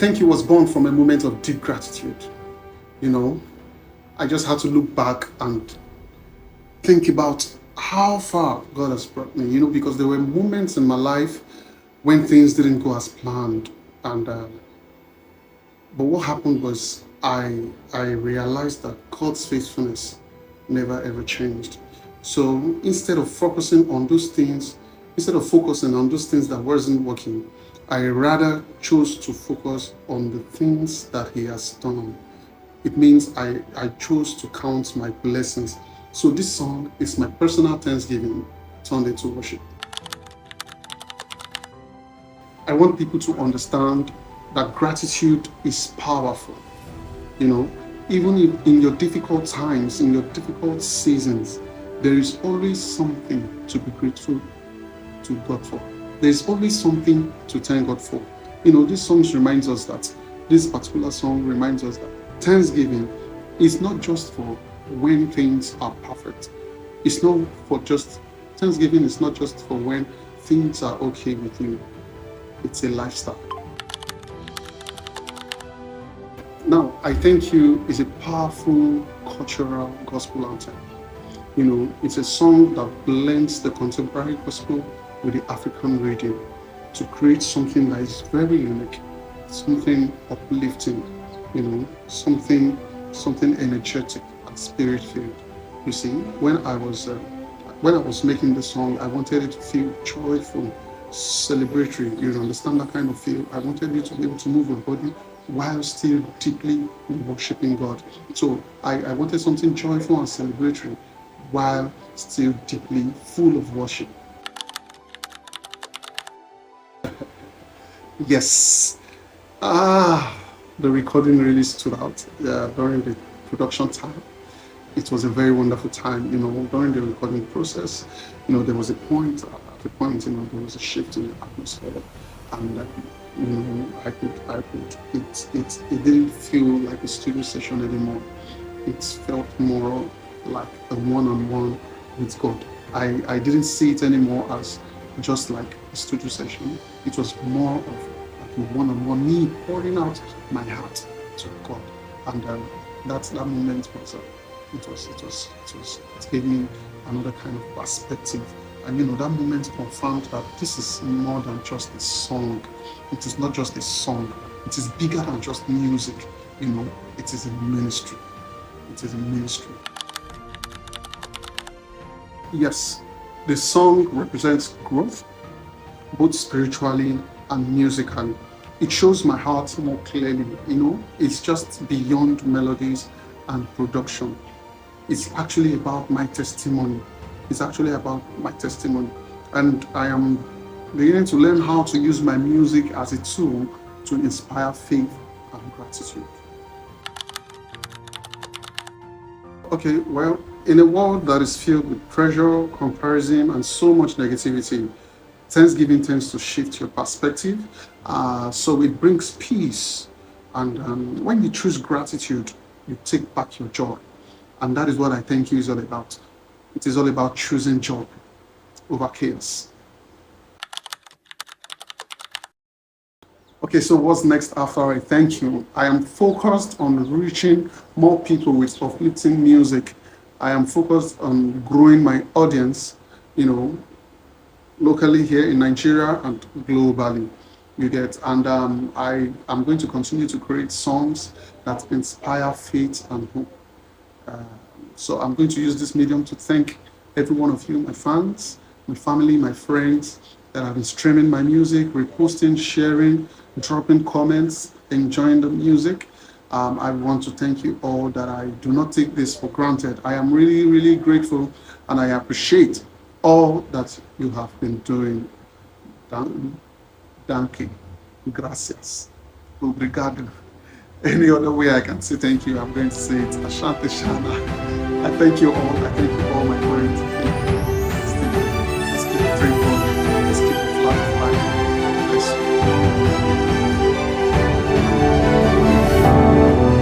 think it was born from a moment of deep gratitude. You know, I just had to look back and think about how far God has brought me, because there were moments in my life when things didn't go as planned. And but what happened was I realized that God's faithfulness never ever changed. So instead of focusing on those things, instead of focusing on those things that wasn't working, I rather chose to focus on the things that He has done. It means I chose to count my blessings. So this song is my personal thanksgiving turned into worship. I want people to understand that gratitude is powerful. Even in your difficult times, in your difficult seasons, there is always something to be grateful to God for. There is always something to thank God for. This particular song reminds us that Thanksgiving is not just for when things are perfect. Thanksgiving is not just for when things are okay with you. It's a lifestyle. Now, I Thank You is a powerful cultural gospel anthem. It's a song that blends the contemporary gospel with the African rhythm to create something that is very unique, something uplifting, something energetic and spirit-filled. You see, when I was making the song, I wanted it to feel joyful, celebratory. You understand that kind of feel? I wanted you to be able to move your body while still deeply worshiping God. So I wanted something joyful and celebratory while still deeply full of worship. Yes. The recording really stood out during the production time. It was a very wonderful time, during the recording process. There was a point, there was a shift in the atmosphere, and it didn't feel like a studio session anymore. It felt more like a one-on-one with God. I didn't see it anymore as just like a studio session. It was more of like a one-on-one, me pouring out my heart to God, and that moment was it gave me another kind of perspective. And that moment confirmed that this is more than just a song. It is not just a song. It is bigger than just music. It is a ministry. It is a ministry. Yes, the song represents growth, both spiritually and musically. It shows my heart more clearly. It's just beyond melodies and production. It's actually about my testimony. And I am beginning to learn how to use my music as a tool to inspire faith and gratitude. Okay, well, in a world that is filled with pressure, comparison, and so much negativity, Thanksgiving tends to shift your perspective. So it brings peace. And when you choose gratitude, you take back your joy. And that is what I Thank You is all about. It is all about choosing joy over chaos. Okay, so what's next after I Thank You? I am focused on reaching more people with uplifting music. I am focused on growing my audience, locally here in Nigeria and globally. You get, and I am going to continue to create songs that inspire faith and hope. So I'm going to use this medium to thank every one of you, my fans, my family, my friends that have been streaming my music, reposting, sharing, dropping comments, enjoying the music. I want to thank you all that I do not take this for granted. I am really, really grateful, and I appreciate all that you have been doing. Thank you. Gracias. Obrigado. Any other way I can say thank you, I'm going to say it. Asante Shana. I thank you all. I thank you all, my friends.